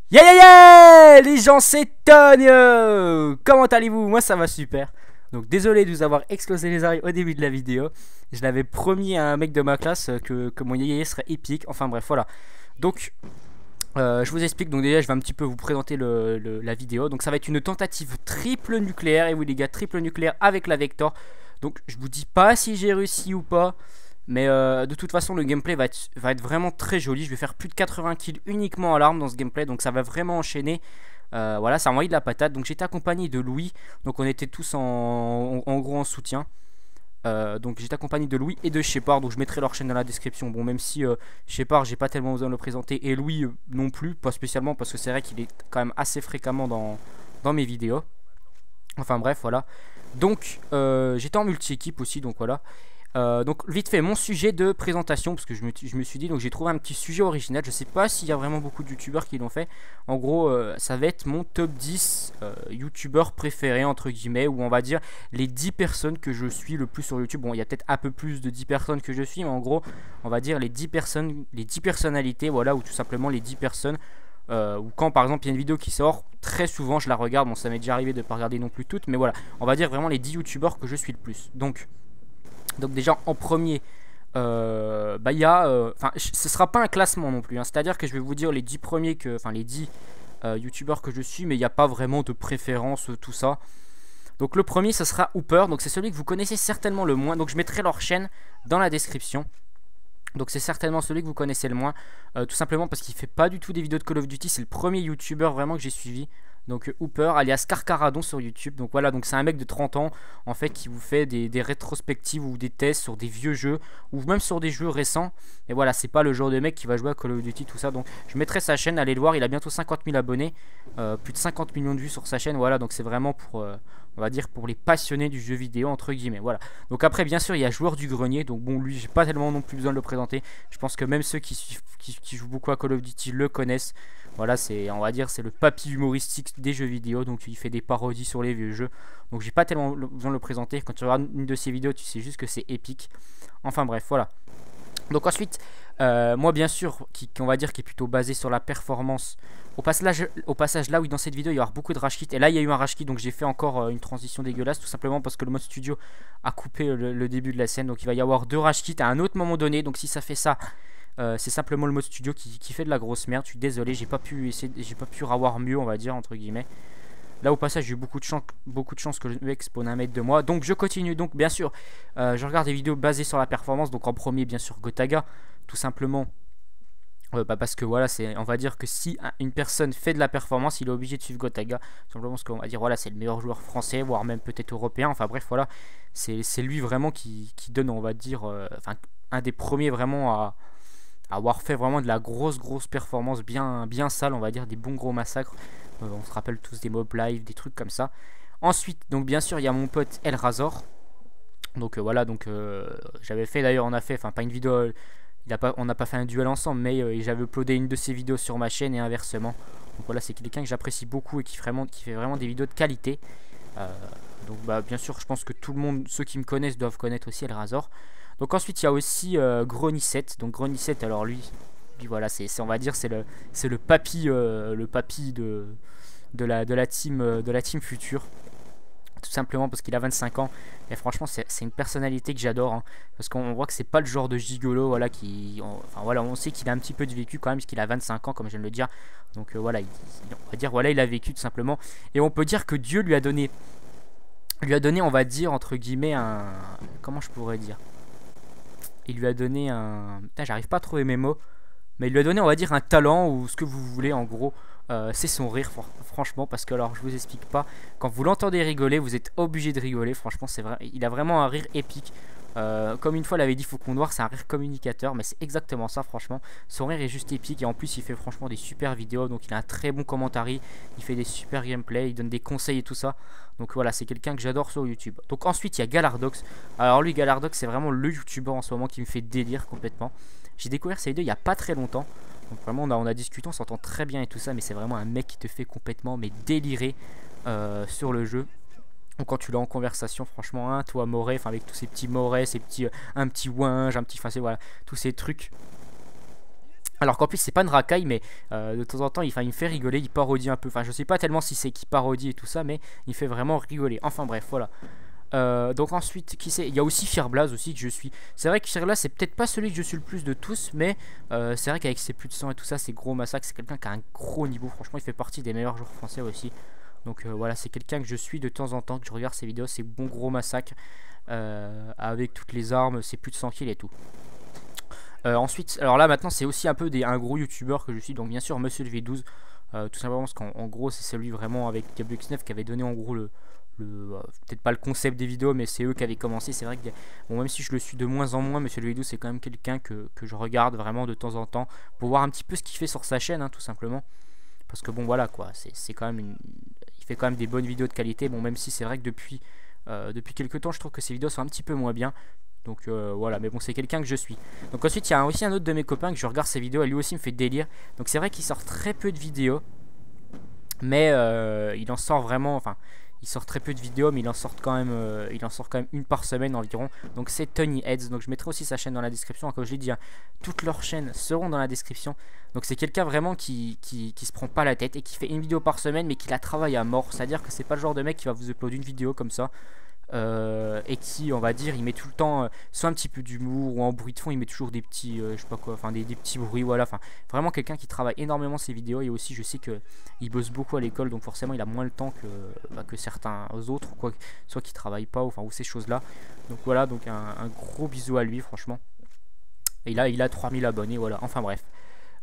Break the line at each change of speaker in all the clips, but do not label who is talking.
Yeah yeah yeah les gens, c'est Tony. Comment allez-vous? Moi ça va super. Donc désolé de vous avoir explosé les oreilles au début de la vidéo. Je l'avais promis à un mec de ma classe que mon yéyé serait épique. Enfin bref, voilà. Donc je vous explique. Donc déjà je vais un petit peu vous présenter la vidéo. Donc ça va être une tentative triple nucléaire. Et oui les gars, triple nucléaire avec la Vector. Donc je vous dis pas si j'ai réussi ou pas. Mais de toute façon le gameplay va être vraiment très joli. Je vais faire plus de 80 kills uniquement à l'arme dans ce gameplay. Donc ça va vraiment enchaîner. Voilà, ça a envoyé de la patate. Donc j'étais accompagné de Louis. Donc on était tous en gros en soutien. Donc j'étais accompagné de Louis et de Shepard. Donc je mettrai leur chaîne dans la description. Bon, même si Shepard j'ai pas tellement besoin de le présenter. Et Louis non plus, pas spécialement. Parce que c'est vrai qu'il est quand même assez fréquemment dans mes vidéos. Enfin bref, voilà. Donc j'étais en multi-équipe aussi. Donc voilà. Donc vite fait mon sujet de présentation, parce que je me suis dit, donc j'ai trouvé un petit sujet original. Je sais pas s'il y a vraiment beaucoup de youtubeurs qui l'ont fait. En gros ça va être mon top 10 youtubeurs préférés entre guillemets, ou on va dire les 10 personnes que je suis le plus sur YouTube. Bon, il y a peut-être un peu plus de 10 personnes que je suis, mais en gros on va dire les 10 personnes, les 10 personnalités, voilà, ou tout simplement les 10 personnes. Ou quand par exemple il y a une vidéo qui sort, très souvent je la regarde. Bon, ça m'est déjà arrivé de pas regarder non plus toutes, mais voilà, on va dire vraiment les 10 youtubeurs que je suis le plus. Donc déjà en premier, bah il y a, enfin ce sera pas un classement non plus, hein, c'est à dire que je vais vous dire les 10 premiers, enfin les 10 youtubeurs que je suis, mais il n'y a pas vraiment de préférence, tout ça. Donc le premier ce sera Hooper, donc c'est celui que vous connaissez certainement le moins, donc je mettrai leur chaîne dans la description. Donc c'est certainement celui que vous connaissez le moins, tout simplement parce qu'il fait pas du tout des vidéos de Call of Duty. C'est le premier youtubeur vraiment que j'ai suivi. Donc Hooper alias Carcaradon sur YouTube. Donc voilà, donc c'est un mec de 30 ans en fait qui vous fait des rétrospectives ou des tests sur des vieux jeux ou même sur des jeux récents. Et voilà, c'est pas le genre de mec qui va jouer à Call of Duty, tout ça. Donc je mettrai sa chaîne, allez le voir, il a bientôt 50 000 abonnés, plus de 50 millions de vues sur sa chaîne. Voilà, donc c'est vraiment pour, on va dire, pour les passionnés du jeu vidéo entre guillemets. Voilà. Donc après bien sûr il y a Joueur du Grenier. Donc bon, lui j'ai pas tellement non plus besoin de le présenter. Je pense que même ceux qui jouent beaucoup à Call of Duty le connaissent. Voilà, c'est, on va dire, c'est le papy humoristique des jeux vidéo. Donc il fait des parodies sur les vieux jeux. Donc j'ai pas tellement besoin de le présenter. Quand tu regardes une de ses vidéos, tu sais juste que c'est épique. Enfin bref, voilà. Donc ensuite, moi bien sûr, on va dire qui est plutôt basé sur la performance. Au passage là, oui, dans cette vidéo, il y aura beaucoup de rage kit. Et là, il y a eu un rage kit, donc j'ai fait encore une transition dégueulasse, tout simplement parce que le mode studio a coupé le début de la scène. Donc il va y avoir deux rage kits à un autre moment donné. Donc si ça fait ça, c'est simplement le mode studio qui fait de la grosse merde. Je suis désolé, j'ai pas pu avoir mieux, on va dire, entre guillemets. Là au passage j'ai eu beaucoup de chance que le mec spawn à 1 mètre de moi. Donc je continue. Donc bien sûr je regarde des vidéos basées sur la performance. Donc en premier bien sûr Gotaga. Tout simplement parce que voilà, on va dire que si une personne fait de la performance, il est obligé de suivre Gotaga. Simplement parce qu'on va dire voilà, c'est le meilleur joueur français, voire même peut-être européen. Enfin bref, voilà, c'est lui vraiment qui donne, on va dire, enfin un des premiers vraiment à avoir fait vraiment de la grosse performance bien sale, on va dire, des bons gros massacres. On se rappelle tous des mobs live, des trucs comme ça. Ensuite, donc bien sûr, il y a mon pote El Razor. Donc voilà, donc j'avais fait d'ailleurs, on a fait, enfin pas une vidéo, on n'a pas fait un duel ensemble, mais j'avais uploadé une de ses vidéos sur ma chaîne et inversement. Donc voilà, c'est quelqu'un que j'apprécie beaucoup et qui fait vraiment des vidéos de qualité. Donc bah bien sûr, je pense que tout le monde, ceux qui me connaissent doivent connaître aussi El Razor. Donc ensuite il y a aussi Grony7. Donc Grony7, alors lui voilà, on va dire c'est le papy de la team future. Tout simplement parce qu'il a 25 ans. Et franchement c'est une personnalité que j'adore, hein, parce qu'on voit que c'est pas le genre de gigolo, voilà, enfin voilà, on sait qu'il a un petit peu de vécu quand même, parce qu'il a 25 ans comme je viens de le dire. Donc voilà, on va dire voilà, il a vécu tout simplement. Et on peut dire que Dieu lui a donné, on va dire entre guillemets, comment je pourrais dire, il lui a donné un... Putain, j'arrive pas à trouver mes mots. Mais il lui a donné, on va dire, un talent ou ce que vous voulez, en gros. C'est son rire, franchement. Parce que, alors, je vous explique pas. Quand vous l'entendez rigoler, vous êtes obligé de rigoler. Franchement, c'est vrai. Il a vraiment un rire épique. Comme une fois l'avait dit Faucon Noir, c'est un rire communicateur. Mais c'est exactement ça, franchement. Son rire est juste épique. Et en plus, il fait franchement des super vidéos. Donc, il a un très bon commentary. Il fait des super gameplays. Il donne des conseils et tout ça. Donc voilà, c'est quelqu'un que j'adore sur YouTube. Donc ensuite, il y a Galardox. Alors lui, Galardox, c'est vraiment le youtubeur en ce moment qui me fait délire complètement. J'ai découvert ces vidéos il n'y a pas très longtemps. Donc vraiment, on a discuté, on s'entend très bien et tout ça. Mais c'est vraiment un mec qui te fait complètement délirer sur le jeu. Donc quand tu l'as en conversation, franchement, hein, toi Moret, enfin avec tous ces petits Morets, ces petits, un petit Winge, un petit, enfin voilà, tous ces trucs. Alors qu'en plus c'est pas une racaille, mais de temps en temps il me fait rigoler, il parodie un peu. Enfin je sais pas tellement si c'est qui parodie et tout ça, mais il fait vraiment rigoler. Enfin bref, voilà. Donc ensuite, qui c'est? Il y a aussi Fireblaz aussi que je suis. C'est vrai que Fireblaz c'est peut-être pas celui que je suis le plus de tous, mais c'est vrai qu'avec ses plus de sang et tout ça, ses gros massacres, c'est quelqu'un qui a un gros niveau. Franchement, il fait partie des meilleurs joueurs français aussi. Donc voilà, c'est quelqu'un que je suis de temps en temps, que je regarde ses vidéos, ses bons gros massacres avec toutes les armes, ses plus de 100 kills et tout. Ensuite, alors là maintenant c'est aussi un peu un gros youtubeur que je suis, donc bien sûr Monsieur le V12, tout simplement parce qu'en gros c'est celui vraiment avec Diablo X9 qui avait donné en gros peut-être pas le concept des vidéos, mais c'est eux qui avaient commencé. C'est vrai que bon, même si je le suis de moins en moins, Monsieur le V12 c'est quand même quelqu'un que je regarde vraiment de temps en temps pour voir un petit peu ce qu'il fait sur sa chaîne, hein, tout simplement. Parce que bon voilà quoi, c'est quand même il fait quand même des bonnes vidéos de qualité. Bon, même si c'est vrai que depuis quelques temps je trouve que ses vidéos sont un petit peu moins bien. Donc voilà, mais bon, c'est quelqu'un que je suis. Donc ensuite, il y a aussi un autre de mes copains que je regarde ses vidéos, et lui aussi me fait délire. Donc c'est vrai qu'il sort très peu de vidéos, mais il en sort vraiment, enfin, il sort très peu de vidéos, mais il en sort quand même une par semaine environ. Donc c'est Tony Heads. Donc je mettrai aussi sa chaîne dans la description. Comme je l'ai dit, hein, toutes leurs chaînes seront dans la description. Donc c'est quelqu'un vraiment qui se prend pas la tête et qui fait une vidéo par semaine, mais qui la travaille à mort. C'est-à-dire que c'est pas le genre de mec qui va vous upload une vidéo comme ça. Et qui, on va dire, il met tout le temps soit un petit peu d'humour ou en bruit de fond, il met toujours des petits, je sais pas quoi, enfin des petits bruits, voilà. Enfin, vraiment quelqu'un qui travaille énormément ses vidéos. Et aussi, je sais que il bosse beaucoup à l'école, donc forcément, il a moins le temps que certains autres, quoi, soit qui travaillent pas, ou ces choses-là. Donc voilà, donc un gros bisou à lui, franchement. Et là, il a 3000 abonnés, voilà. Enfin bref.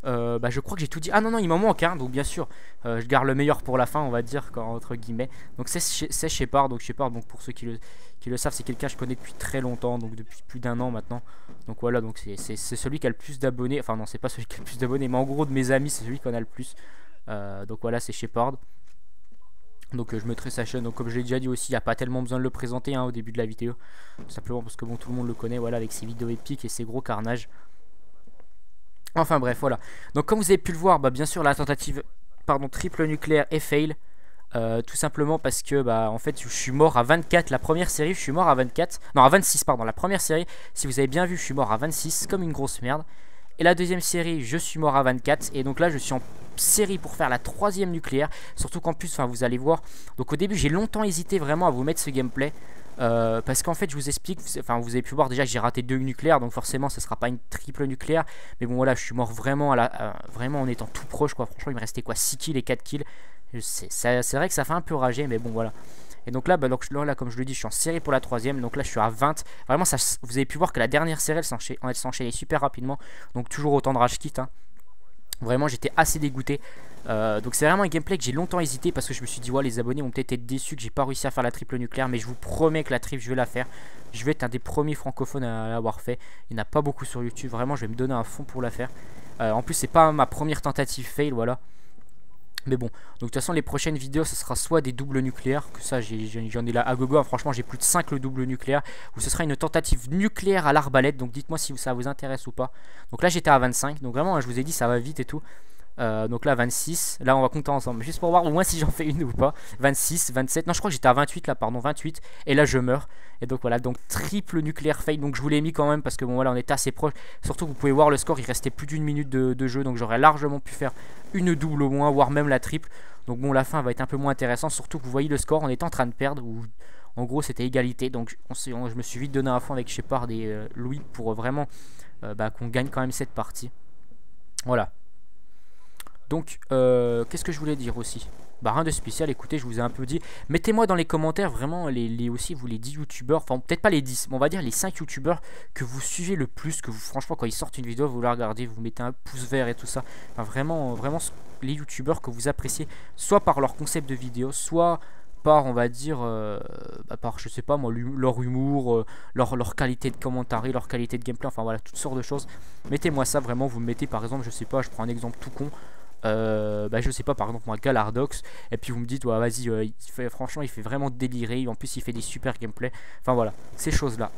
Je crois que j'ai tout dit. Ah non, non, il m'en manque un, donc bien sûr, je garde le meilleur pour la fin, on va dire, entre guillemets. Donc c'est Shepard. Donc Shepard, donc pour ceux qui le savent, c'est quelqu'un que je connais depuis très longtemps, donc depuis plus d'un an maintenant. Donc voilà, donc c'est celui qui a le plus d'abonnés. Enfin non, c'est pas celui qui a le plus d'abonnés, mais en gros de mes amis, c'est celui qui en a le plus. Donc voilà, c'est Shepard. Donc je mettrai sa chaîne. Donc comme je l'ai déjà dit aussi, il n'y a pas tellement besoin de le présenter, hein, au début de la vidéo. Tout simplement parce que bon, tout le monde le connaît, voilà, avec ses vidéos épiques et ses gros carnages. Enfin bref, voilà. Donc comme vous avez pu le voir, bien sûr la tentative triple nucléaire est fail. Tout simplement parce que en fait je suis mort à 24. La première série je suis mort à 24. Non, à 26 pardon. La première série, si vous avez bien vu, je suis mort à 26 comme une grosse merde. Et la deuxième série je suis mort à 24. Et donc là je suis en série pour faire la troisième nucléaire. Surtout qu'en plus, vous allez voir. Donc au début j'ai longtemps hésité vraiment à vous mettre ce gameplay. Parce qu'en fait je vous explique, enfin vous avez pu voir déjà que j'ai raté 2 nucléaires, donc forcément ce sera pas une triple nucléaire, mais bon voilà, je suis mort vraiment vraiment en étant tout proche quoi. Franchement il me restait quoi, 6 kills et 4 kills. C'est vrai que ça fait un peu rager, mais bon voilà. Et donc là, là comme je le dis, je suis en série pour la troisième, donc là je suis à 20. Vraiment ça, vous avez pu voir que la dernière série elle s'enchaînait super rapidement, donc toujours autant de rage kit, hein. Vraiment j'étais assez dégoûté. Donc c'est vraiment un gameplay que j'ai longtemps hésité, parce que je me suis dit ouais, les abonnés vont peut-être être déçus que j'ai pas réussi à faire la triple nucléaire, mais je vous promets que la triple je vais la faire. Je vais être un des premiers francophones à l'avoir fait. Il n'y en a pas beaucoup sur YouTube, vraiment je vais me donner un fond pour la faire. En plus c'est pas ma première tentative fail, voilà. Mais bon, donc de toute façon les prochaines vidéos ce sera soit des doubles nucléaires, que ça j'en ai là à gogo, hein. Franchement j'ai plus de 5 le double nucléaire, ou ce sera une tentative nucléaire à l'arbalète. Donc dites moi si ça vous intéresse ou pas. Donc là j'étais à 25, donc vraiment je vous ai dit ça va vite et tout. Donc là 26, là on va compter ensemble juste pour voir au moins si j'en fais une ou pas. 26, 27, non je crois que j'étais à 28 là, pardon, 28. Et là je meurs. Et donc voilà, donc triple nucléaire fail. Donc je vous l'ai mis quand même parce que bon voilà, on était assez proche. Surtout vous pouvez voir le score, il restait plus d'une minute de jeu. Donc j'aurais largement pu faire une double au moins, voire même la triple. Donc bon, la fin va être un peu moins intéressante. Surtout que vous voyez le score, on était en train de perdre, ou en gros c'était égalité. Donc je me suis vite donné à fond avec Shepard et Louis pour vraiment qu'on gagne quand même cette partie. Voilà. Donc, qu'est-ce que je voulais dire aussi? Rien de spécial, écoutez, je vous ai un peu dit. Mettez-moi dans les commentaires vraiment aussi, vous les 10 youtubeurs, enfin peut-être pas les 10, mais on va dire les 5 youtubeurs que vous suivez le plus, que vous, franchement, quand ils sortent une vidéo, vous la regardez, vous mettez un pouce vert et tout ça. Enfin, vraiment les youtubeurs que vous appréciez, soit par leur concept de vidéo, soit par, on va dire, par, je sais pas moi, leur humour, leur qualité de commentaire, leur qualité de gameplay, enfin voilà, toutes sortes de choses. Mettez-moi ça, vraiment, vous me mettez par exemple, je sais pas, je prends un exemple tout con. Je sais pas, par exemple moi Galardox, et puis vous me dites ouais vas-y, franchement il fait vraiment délirer, en plus il fait des super gameplay, enfin voilà, ces choses là.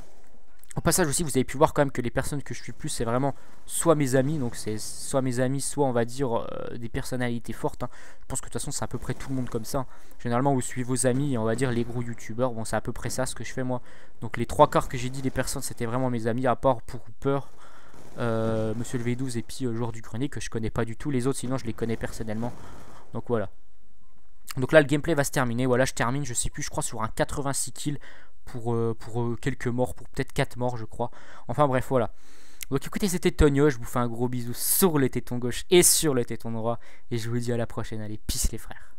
Au passage aussi vous avez pu voir quand même que les personnes que je suis plus c'est vraiment soit mes amis, donc c'est soit mes amis, soit on va dire des personnalités fortes, hein. Je pense que de toute façon c'est à peu près tout le monde comme ça, hein. Généralement vous suivez vos amis et on va dire les gros youtubeurs, bon c'est à peu près ça ce que je fais moi. Donc les 3 quarts que j'ai dit des personnes c'était vraiment mes amis, à part pour peur. Monsieur le V12 et puis Joueur du Grenier que je connais pas du tout. Les autres sinon je les connais personnellement. Donc voilà. Donc là le gameplay va se terminer. Voilà, je termine, je sais plus, je crois sur un 86 kills pour quelques morts, pour peut-être 4 morts je crois. Enfin bref, voilà. Donc écoutez, c'était Tonio, je vous fais un gros bisou sur le téton gauche et sur le téton droit. Et je vous dis à la prochaine, allez, peace les frères.